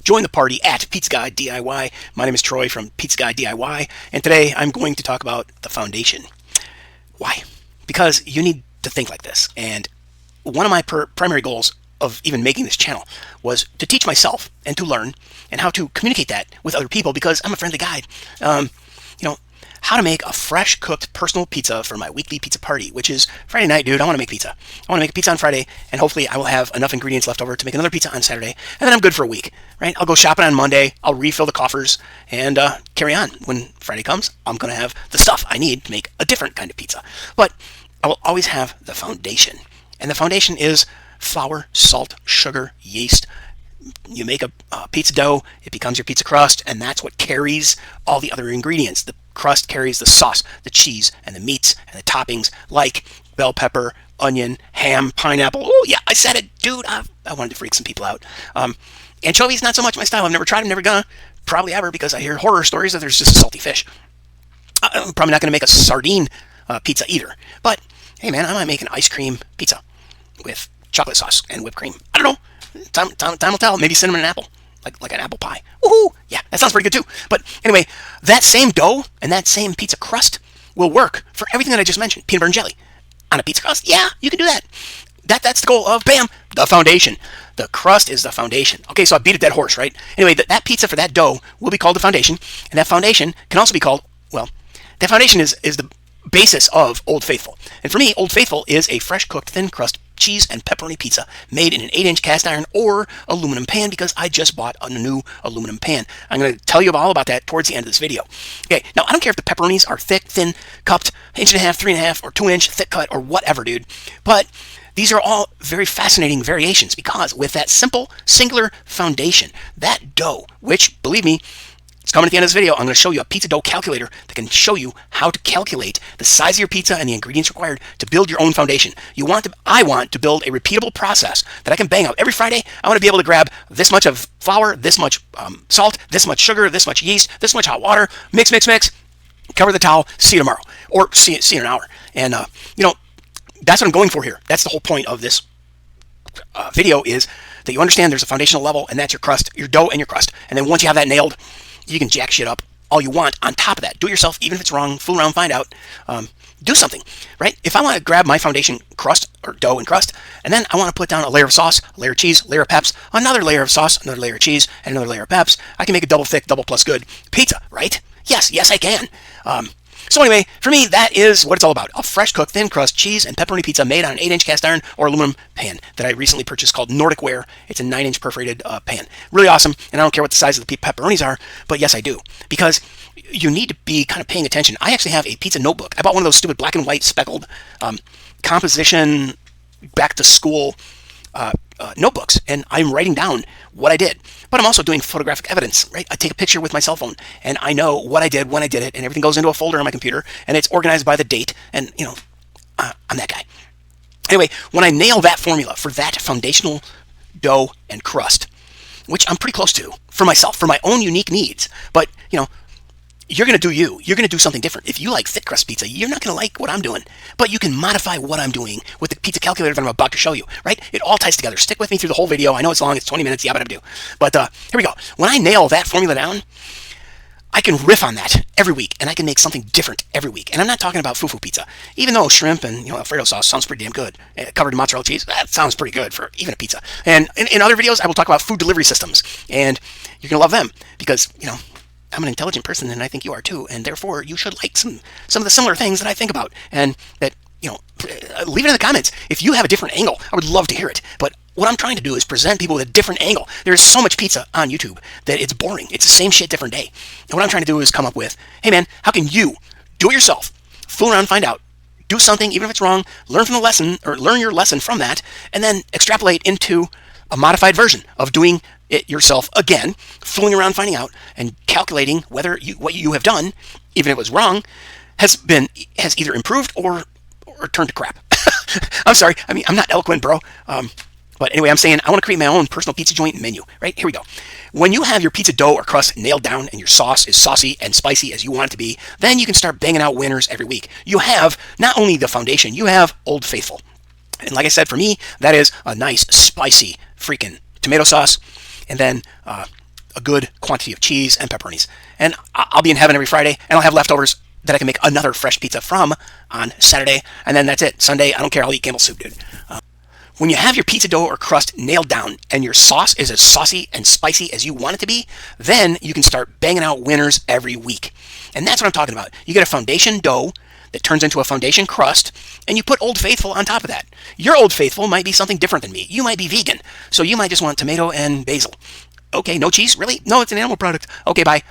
Join the party at Pizza Guy DIY. My name is Troy from Pizza Guy DIY, and today I'm going to talk about the foundation. Why? Because you need to think like this, and one of my primary goals of even making this channel was to teach myself and to learn and how to communicate that with other people, because I'm a friendly guide. How to make a fresh cooked personal pizza for my weekly pizza party, which is Friday night, dude. I want to make pizza. I want to make a pizza on Friday, and hopefully I will have enough ingredients left over to make another pizza on Saturday, and then I'm good for a week, right? I'll go shopping on Monday, I'll refill the coffers, and carry on. When Friday comes, I'm going to have the stuff I need to make a different kind of pizza. But I will always have the foundation, and the foundation is flour, salt, sugar, yeast. You make a pizza dough, it becomes your pizza crust, and that's what carries all the other ingredients. The crust carries the sauce, the cheese, and the meats, and the toppings like bell pepper, onion, ham, pineapple. Oh, yeah, I said it, dude. I wanted to freak some people out. Anchovies, not so much my style. I've never tried them, never gonna. Probably ever, because I hear horror stories that there's just salty fish. I'm probably not going to make a sardine pizza either. But, hey, man, I might make an ice cream pizza with chocolate sauce and whipped cream. I don't know. Time will tell. Maybe cinnamon and apple, like an apple pie. Woohoo! Yeah, that sounds pretty good too. But anyway, that same dough and that same pizza crust will work for everything that I just mentioned. Peanut butter and jelly on a pizza crust. Yeah, you can do that. That's the goal of BAM, the foundation. The crust is the foundation. Okay, so I beat a dead horse, right? Anyway, that pizza for that dough will be called the foundation, and that foundation can also be called, well, that foundation is the basis of Old Faithful. And for me, Old Faithful is a fresh cooked thin crust cheese and pepperoni pizza made in an 8-inch cast iron or aluminum pan, because I just bought a new aluminum pan. I'm going to tell you all about that towards the end of this video. Okay, now I don't care if the pepperonis are thick, thin, cupped, 1.5, 3.5, or 2-inch thick cut or whatever, dude. But these are all very fascinating variations, because with that simple, singular foundation, that dough, which, believe me, it's coming at the end of this video, I'm going to show you a pizza dough calculator that can show you how to calculate the size of your pizza and the ingredients required to build your own foundation. I want to build a repeatable process that I can bang out every Friday. I want to be able to grab this much of flour, this much salt, this much sugar, this much yeast, this much hot water, mix, cover the towel, see you tomorrow, or see you in an hour. And, that's what I'm going for here. That's the whole point of this video, is that you understand there's a foundational level, and that's your crust, your dough and your crust. And then once you have that nailed, you can jack shit up all you want on top of that. Do it yourself, even if it's wrong. Fool around, find out. Do something, right? If I want to grab my foundation crust, or dough and crust, and then I want to put down a layer of sauce, a layer of cheese, a layer of peps, another layer of sauce, another layer of cheese, and another layer of peps, I can make a double thick, double plus good pizza, right? Yes, I can. So anyway, for me, that is what it's all about. A fresh cooked thin crust cheese and pepperoni pizza made on an 8-inch cast iron or aluminum pan that I recently purchased called Nordic Ware. It's a 9-inch perforated pan. Really awesome, and I don't care what the size of the pepperonis are, but yes, I do. Because you need to be kind of paying attention. I actually have a pizza notebook. I bought one of those stupid black and white speckled composition back to school notebooks, and I'm writing down what I did. But I'm also doing photographic evidence, right? I take a picture with my cell phone, and I know what I did, when I did it, and everything goes into a folder on my computer, and it's organized by the date, and, I'm that guy. Anyway, when I nail that formula for that foundational dough and crust, which I'm pretty close to for myself, for my own unique needs, but, you're going to do you. You're going to do something different. If you like thick crust pizza, you're not going to like what I'm doing. But you can modify what I'm doing with the pizza calculator that I'm about to show you, right? It all ties together. Stick with me through the whole video. I know it's long. It's 20 minutes. Yabba dabba. But here we go. When I nail that formula down, I can riff on that every week, and I can make something different every week. And I'm not talking about fufu pizza. Even though shrimp and Alfredo sauce sounds pretty damn good, covered in mozzarella cheese, that sounds pretty good for even a pizza. And in other videos, I will talk about food delivery systems, and you're going to love them because, I'm an intelligent person, and I think you are too, and therefore you should like some of the similar things that I think about, and that, leave it in the comments. If you have a different angle, I would love to hear it. But what I'm trying to do is present people with a different angle. There's so much pizza on YouTube that it's boring. It's the same shit, different day. And what I'm trying to do is come up with, hey man, how can you do it yourself, fool around, find out, do something, even if it's wrong, learn from the lesson, or learn your lesson from that, and then extrapolate into a modified version of doing it yourself again, fooling around, finding out, and calculating whether what you have done, even if it was wrong, has either improved or turned to crap. I'm sorry. I mean, I'm not eloquent, bro. But anyway, I'm saying I want to create my own personal pizza joint menu, right? Here we go. When you have your pizza dough or crust nailed down and your sauce is saucy and spicy as you want it to be, then you can start banging out winners every week. You have not only the foundation, you have Old Faithful. And like I said, for me, that is a nice, spicy, freaking tomato sauce. And then a good quantity of cheese and pepperonis. And I'll be in heaven every Friday, and I'll have leftovers that I can make another fresh pizza from on Saturday, and then that's it. Sunday, I don't care. I'll eat Campbell's soup, dude. When you have your pizza dough or crust nailed down and your sauce is as saucy and spicy as you want it to be, then you can start banging out winners every week. And that's what I'm talking about. You get a foundation dough that turns into a foundation crust, and you put Old Faithful on top of that. Your Old Faithful might be something different than me. You might be vegan, so you might just want tomato and basil. Okay, no cheese? Really? No, it's an animal product. Okay, bye.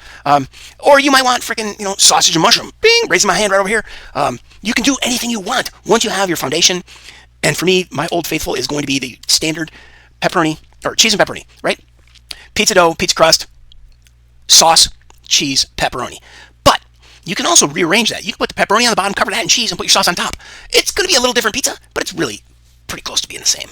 Or you might want freaking, sausage and mushroom. Bing! Raising my hand right over here. You can do anything you want once you have your foundation. And for me, my Old Faithful is going to be the standard pepperoni, or cheese and pepperoni, right? Pizza dough, pizza crust, sauce, cheese, pepperoni. But you can also rearrange that. You can put the pepperoni on the bottom, cover that in cheese, and put your sauce on top. It's going to be a little different pizza, but it's really pretty close to being the same.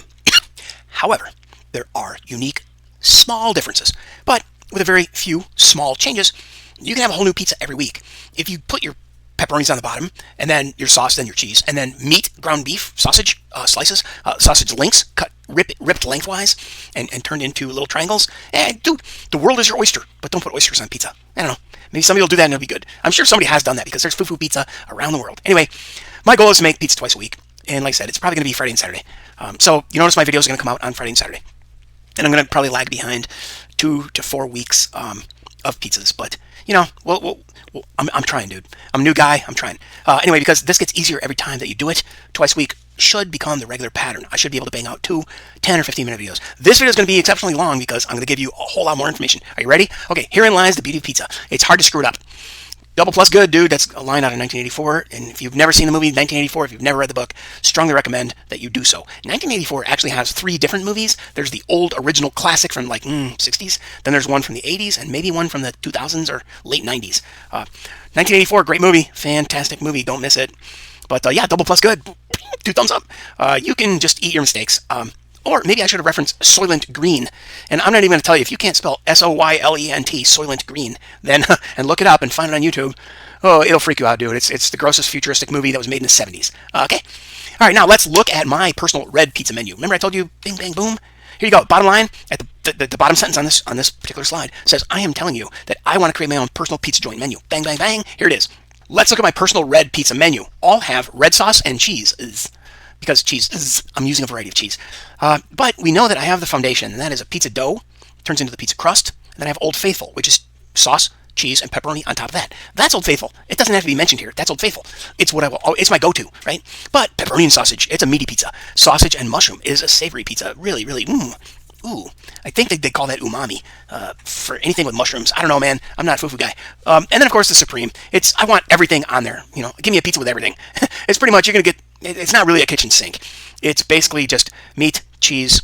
However, there are unique small differences, but with a very few small changes, you can have a whole new pizza every week. If you put your pepperonis on the bottom, and then your sauce, then your cheese, and then meat, ground beef, sausage slices, sausage links, ripped lengthwise, and turned into little triangles. And dude, the world is your oyster, but don't put oysters on pizza. I don't know. Maybe somebody will do that and it'll be good. I'm sure somebody has done that because there's fufu pizza around the world. Anyway, my goal is to make pizza twice a week, and like I said, it's probably going to be Friday and Saturday. So you notice my videos are going to come out on Friday and Saturday. And I'm going to probably lag behind 2 to 4 weeks of pizzas. But, I'm trying, dude. I'm a new guy. I'm trying. Anyway, because this gets easier every time that you do it, twice a week should become the regular pattern. I should be able to bang out 2 10 or 15-minute videos. This video is going to be exceptionally long because I'm going to give you a whole lot more information. Are you ready? Okay, herein lies the beauty of pizza. It's hard to screw it up. Double plus good, dude. That's a line out of 1984. And if you've never seen the movie 1984, if you've never read the book, strongly recommend that you do so. 1984 actually has 3 different movies. There's the old original classic from 60s. Then there's one from the 80s and maybe one from the 2000s or late 90s. 1984, great movie. Fantastic movie. Don't miss it. But yeah, double plus good. 2 thumbs up. You can just eat your mistakes. Or maybe I should have referenced Soylent Green. And I'm not even going to tell you, if you can't spell Soylent, Soylent Green, then and look it up and find it on YouTube. Oh, it'll freak you out, dude. It's the grossest futuristic movie that was made in the 70s. Okay? All right, now let's look at my personal red pizza menu. Remember I told you, bing, bang, boom? Here you go. Bottom line, at the bottom sentence on this particular slide says, I am telling you that I want to create my own personal pizza joint menu. Bang, bang, bang. Here it is. Let's look at my personal red pizza menu. All have red sauce and cheese. Because cheese, I'm using a variety of cheese. But we know that I have the foundation, and that is a pizza dough, turns into the pizza crust, and then I have Old Faithful, which is sauce, cheese, and pepperoni on top of that. That's Old Faithful. It doesn't have to be mentioned here. That's Old Faithful. It's what it's my go-to, right? But pepperoni and sausage, it's a meaty pizza. Sausage and mushroom is a savory pizza. Really, really, ooh. I think they call that umami for anything with mushrooms. I don't know, man. I'm not a fufu guy. And then, of course, the Supreme. I want everything on there. Give me a pizza with everything. It's pretty much, you're going to get, it's not really a kitchen sink. It's basically just meat, cheese,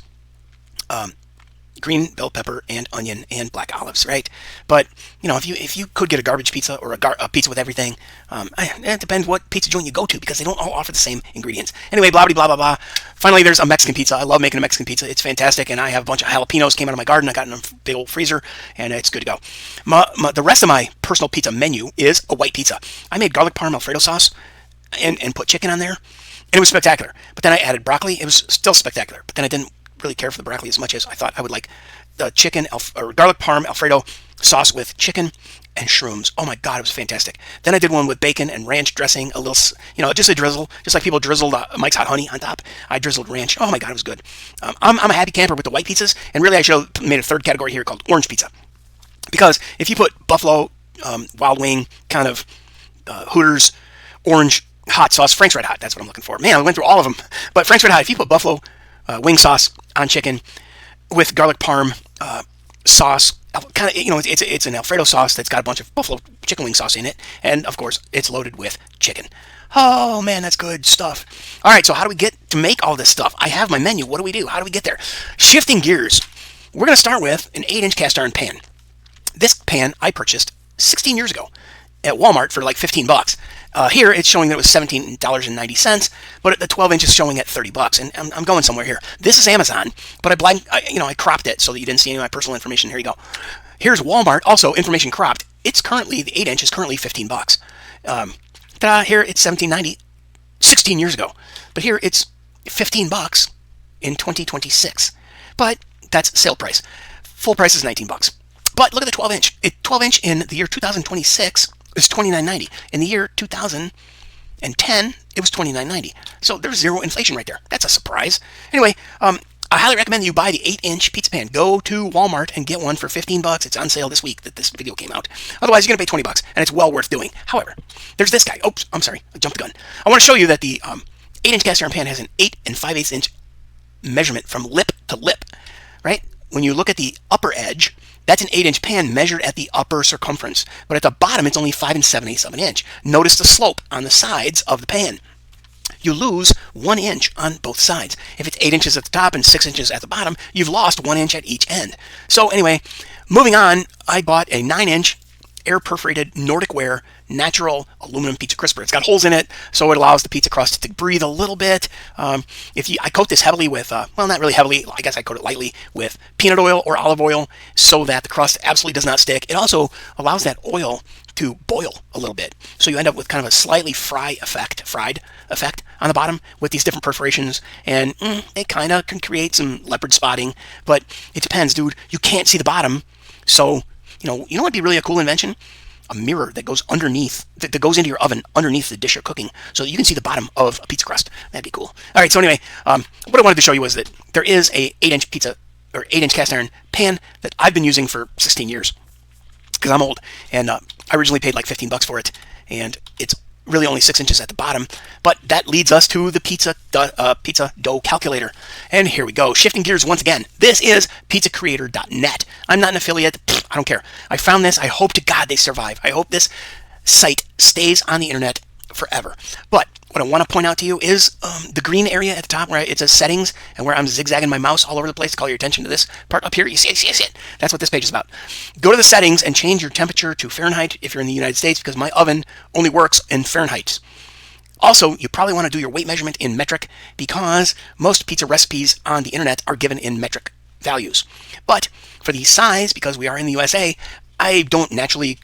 green bell pepper, and onion, and black olives, right? But, if you could get a garbage pizza or a pizza with everything, it depends what pizza joint you go to because they don't all offer the same ingredients. Anyway, blah, blah, blah, blah, blah. Finally, there's a Mexican pizza. I love making a Mexican pizza. It's fantastic, and I have a bunch of jalapenos came out of my garden. I got in a big old freezer, and it's good to go. The rest of my personal pizza menu is a white pizza. I made garlic parm Alfredo sauce and put chicken on there. And it was spectacular. But then I added broccoli. It was still spectacular. But then I didn't really care for the broccoli as much as I thought I would like the chicken or garlic parm Alfredo sauce with chicken and shrooms. Oh my God, it was fantastic. Then I did one with bacon and ranch dressing, a little, just a drizzle, just like people drizzled Mike's Hot Honey on top. I drizzled ranch. Oh my God, it was good. I'm a happy camper with the white pizzas. And really, I should have made a third category here called orange pizza. Because if you put Buffalo, Wild Wing, kind of Hooters, orange, hot sauce, Frank's Red Hot. That's what I'm looking for. Man, I went through all of them. But Frank's Red Hot, if you put buffalo wing sauce on chicken with garlic parm sauce, kind of, it's an Alfredo sauce that's got a bunch of buffalo chicken wing sauce in it. And, of course, it's loaded with chicken. Oh, man, that's good stuff. All right, so how do we get to make all this stuff? I have my menu. What do we do? How do we get there? Shifting gears. We're going to start with an 8-inch cast iron pan. This pan I purchased 16 years ago at Walmart for like $15. Here it's showing that it was $17.90, but the 12 inch is showing at $30, and I'm going somewhere here. This is Amazon, but I cropped it so that you didn't see any of my personal information. Here you go. Here's Walmart, also information cropped. It's currently, the 8 inch is currently $15. Here it's $17.90, 16 years ago, but here it's $15 in 2026. But that's sale price. Full price is $19. But look at the 12 inch. 12 inch in the year 2026 is $29.90. In the year 2010, it was $29.90. So there's zero inflation right there. That's a surprise. Anyway, I highly recommend that you buy the 8-inch pizza pan. Go to Walmart and get one for $15. It's on sale this week that this video came out. Otherwise, you're going to pay $20, and it's well worth doing. However, there's this guy. Oops, I'm sorry. I jumped the gun. I want to show you that the 8-inch cast iron pan has an 8 5/8 inch measurement from lip to lip, right? When you look at the upper edge, that's an 8-inch pan measured at the upper circumference. But at the bottom, it's only 5 7/8 of an inch. Notice the slope on the sides of the pan. You lose 1 inch on both sides. If it's 8 inches at the top and 6 inches at the bottom, you've lost 1 inch at each end. So anyway, moving on, I bought a 9-inch air perforated Nordic Ware natural aluminum pizza crisper. It's got holes in it, so it allows the pizza crust to breathe a little bit. I coat this heavily with, well, not really heavily, I guess I coat it lightly with peanut oil or olive oil so that the crust absolutely does not stick. It also allows that oil to boil a little bit. So you end up with kind of a slightly fried effect on the bottom with these different perforations, and it kind of can create some leopard spotting, but it depends, dude. You can't see the bottom, so you know what'd be really a cool invention? A mirror that goes underneath, that goes into your oven underneath the dish you're cooking, so you can see the bottom of a pizza crust. That'd be cool. All right, so anyway, what I wanted to show you was that there is a 8-inch pizza or 8-inch cast iron pan that I've been using for 16 years because I'm old, and I originally paid like $15 for it, and it's really only 6 inches at the bottom. But that leads us to the pizza dough calculator. And here we go. Shifting gears once again. This is pizzacreator.net. I'm not an affiliate. I don't care. I found this. I hope to God they survive. I hope this site stays on the internet forever. But what I want to point out to you is the green area at the top where it says settings and where I'm zigzagging my mouse all over the place to call your attention to this part up here. You see it. That's what this page is about. Go to the settings and change your temperature to Fahrenheit if you're in the United States, because my oven only works in Fahrenheit. Also, you probably want to do your weight measurement in metric because most pizza recipes on the internet are given in metric values. But for the size, because we are in the USA, I don't naturally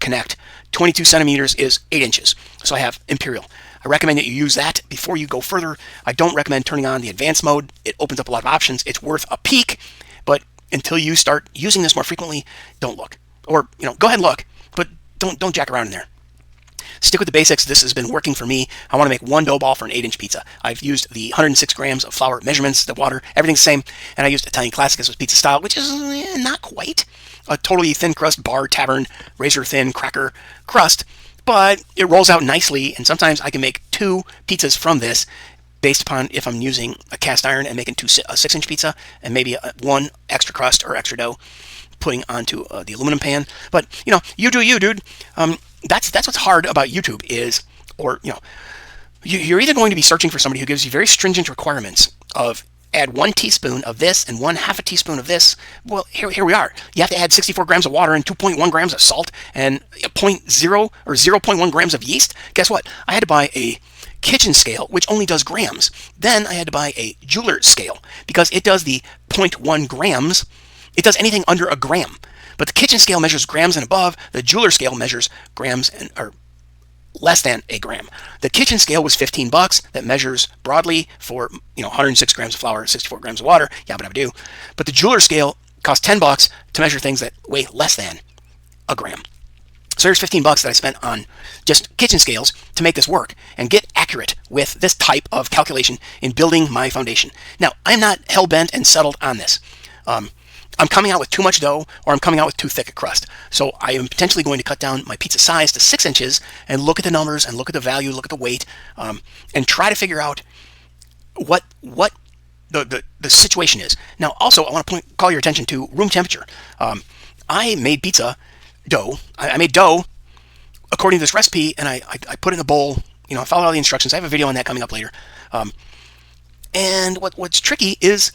connect. 22 centimeters is 8 inches. So I have imperial. I recommend that you use that before you go further. I don't recommend turning on the advanced mode. It opens up a lot of options. It's worth a peek, but until you start using this more frequently, don't look. Or, go ahead and look, but don't jack around in there. Stick with the basics. This has been working for me. I want to make one dough ball for an 8-inch pizza. I've used the 106 grams of flour measurements, the water, everything's the same. And I used Italian Classic as was pizza style, which is not quite a totally thin crust bar tavern, razor thin cracker crust, but it rolls out nicely. And sometimes I can make 2 pizzas from this based upon if I'm using a cast iron and making a 6-inch pizza and maybe 1 extra crust or extra dough putting onto the aluminum pan. But, you do you, dude. That's what's hard about YouTube is, you're either going to be searching for somebody who gives you very stringent requirements of add 1 teaspoon of this and 1/2 a teaspoon of this. Well, here we are. You have to add 64 grams of water and 2.1 grams of salt and 0.1 grams of yeast. Guess what? I had to buy a kitchen scale, which only does grams. Then I had to buy a jeweler's scale because it does the 0.1 grams. It does anything under a gram. But the kitchen scale measures grams and above. The jeweler scale measures grams or less than a gram. The kitchen scale was $15. That measures broadly for 106 grams of flour, 64 grams of water, yabba dabba do. But the jeweler scale costs $10 to measure things that weigh less than a gram. So here's $15 that I spent on just kitchen scales to make this work and get accurate with this type of calculation in building my foundation. Now, I'm not hell-bent and settled on this. I'm coming out with too much dough or I'm coming out with too thick a crust. So I am potentially going to cut down my pizza size to 6 inches and look at the numbers and look at the value, look at the weight, and try to figure out what the situation is. Now, also, I want to call your attention to room temperature. I made pizza dough. I made dough according to this recipe, and I put it in a bowl. I followed all the instructions. I have a video on that coming up later. And what's tricky is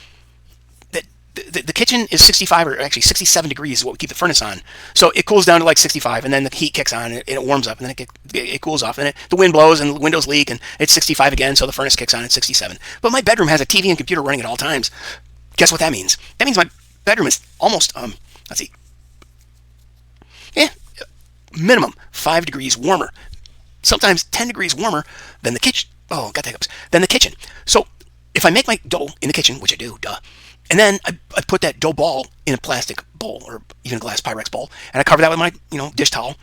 the kitchen is 65 or actually 67 degrees is what we keep the furnace on. So it cools down to like 65 and then the heat kicks on and it warms up and then it cools off and the wind blows and the windows leak and it's 65 again. So the furnace kicks on at 67. But my bedroom has a TV and computer running at all times. Guess what that means? That means my bedroom is almost, minimum 5 degrees warmer. Sometimes 10 degrees warmer than the kitchen. Oh, got the hiccups. Than the kitchen. So if I make my dough in the kitchen, which I do, And then I put that dough ball in a plastic bowl or even a glass Pyrex bowl, and I cover that with my dish towel.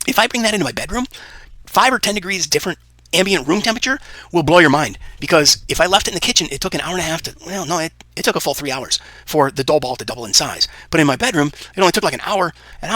If I bring that into my bedroom, 5 or 10 degrees different ambient room temperature will blow your mind. Because if I left it in the kitchen, it took an hour and a half to, well, no, it took a full 3 hours for the dough ball to double in size. But in my bedroom, it only took like an hour, and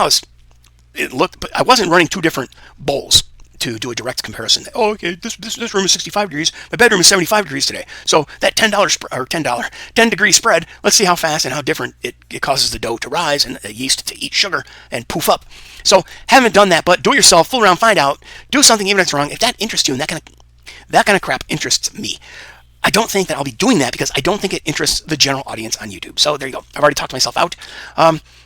but I wasn't running 2 different bowls to do a direct comparison. Oh, okay, this room is 65 degrees. My bedroom is 75 degrees today. So that $10 degree spread, let's see how fast and how different it causes the dough to rise and the yeast to eat sugar and poof up. So haven't done that, but do it yourself, fool around, find out, do something even if it's wrong. If that interests you and that kind of crap interests me. I don't think that I'll be doing that because I don't think it interests the general audience on YouTube. So there you go. I've already talked myself out.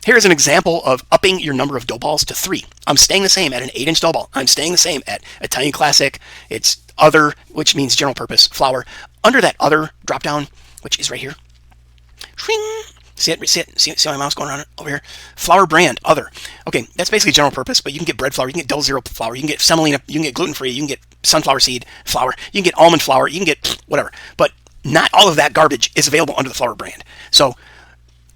Here's an example of upping your number of dough balls to 3. I'm staying the same at an 8-inch dough ball. I'm staying the same at Italian Classic. It's other, which means general purpose flour. Under that other drop down, which is right here. Shring. See it? See my mouse going around it over here? Flour brand, other. Okay, that's basically general purpose, but you can get bread flour, you can get double zero flour, you can get semolina, you can get gluten-free, you can get sunflower seed flour, you can get almond flour, you can get whatever. But not all of that garbage is available under the flour brand. So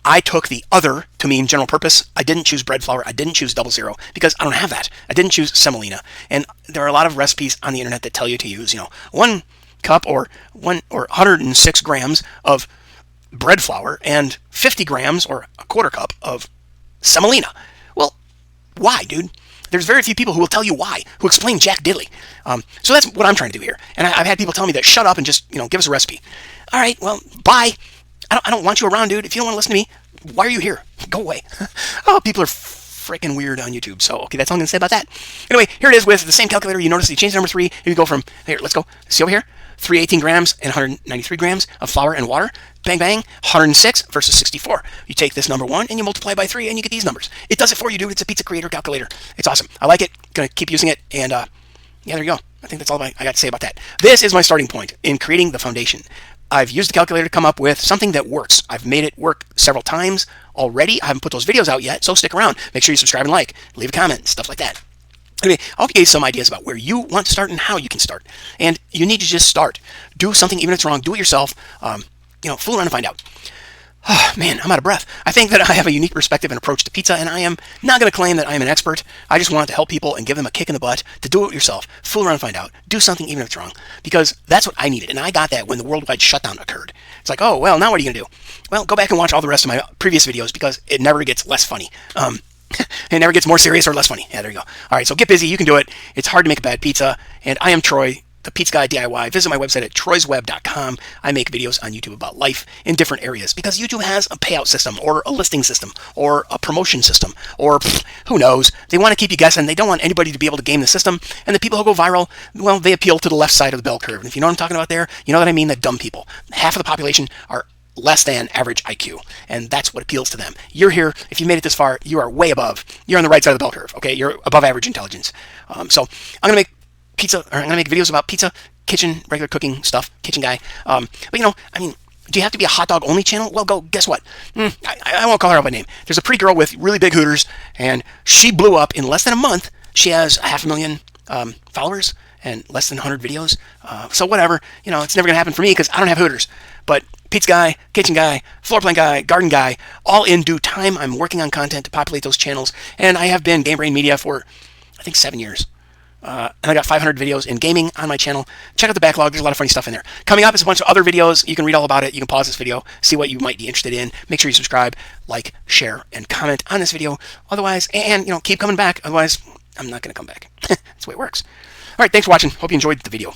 I took the other to mean general purpose. I didn't choose bread flour. I didn't choose double zero because I don't have that. I didn't choose semolina. And there are a lot of recipes on the internet that tell you to use, 1 cup or 106 grams of bread flour and 50 grams or a quarter cup of semolina. Well, why, dude? There's very few people who will tell you why, who explain jack diddly. So that's what I'm trying to do here. And I've had people tell me that shut up and just, give us a recipe. All right, well, bye. I don't want you around, dude. If you don't want to listen to me, why are you here? Go away. Oh, people are freaking weird on YouTube. So, okay, that's all I'm going to say about that. Anyway, here it is with the same calculator. You notice you change the number 3. You go from, here, let's go. See over here? 318 grams and 193 grams of flour and water. Bang, bang, 106 versus 64. You take this number 1 and you multiply by 3 and you get these numbers. It does it for you, dude. It's a Pizza Creator calculator. It's awesome. I like it. Gonna keep using it. And yeah, there you go. I think that's all I got to say about that. This is my starting point in creating the foundation. I've used the calculator to come up with something that works. I've made it work several times already. I haven't put those videos out yet, so stick around. Make sure you subscribe and like. Leave a comment, stuff like that. Anyway, I'll give you some ideas about where you want to start and how you can start. And you need to just start. Do something even if it's wrong. Do it yourself. Fool around and find out. Oh, man, I'm out of breath. I think that I have a unique perspective and approach to pizza, and I am not going to claim that I am an expert. I just want to help people and give them a kick in the butt to do it yourself. Fool around and find out. Do something even if it's wrong. Because that's what I needed, and I got that when the worldwide shutdown occurred. It's like, oh, well, now what are you going to do? Well, go back and watch all the rest of my previous videos because it never gets less funny. It never gets more serious or less funny. Yeah, there you go. All right, so get busy. You can do it. It's hard to make a bad pizza, and I am Troy, the Pizza Guy DIY. Visit my website at troysweb.com. I make videos on YouTube about life in different areas because YouTube has a payout system or a listing system or a promotion system or who knows. They want to keep you guessing. They don't want anybody to be able to game the system. And the people who go viral, well, they appeal to the left side of the bell curve. And if you know what I'm talking about there, you know what I mean, the dumb people. Half of the population are less than average IQ, and that's what appeals to them. You're here. If you made it this far, you are way above. You're on the right side of the bell curve, okay? You're above average intelligence. So I'm going to make I'm going to make videos about pizza, kitchen, regular cooking stuff, kitchen guy. But do you have to be a hot dog only channel? Well, guess what? I won't call her out by name. There's a pretty girl with really big hooters, and she blew up in less than a month. She has 500,000 followers and less than 100 videos. So whatever, it's never going to happen for me because I don't have hooters. But pizza guy, kitchen guy, floor plan guy, garden guy, all in due time. I'm working on content to populate those channels, and I have been Game Brain Media for, I think, 7 years. And I got 500 videos in gaming on my channel. Check out the backlog. There's a lot of funny stuff in there. Coming up is a bunch of other videos. You can read all about it. You can pause this video, see what you might be interested in. Make sure you subscribe, like, share, and comment on this video. Otherwise, and keep coming back. Otherwise, I'm not going to come back. That's the way it works. All right, thanks for watching. Hope you enjoyed the video.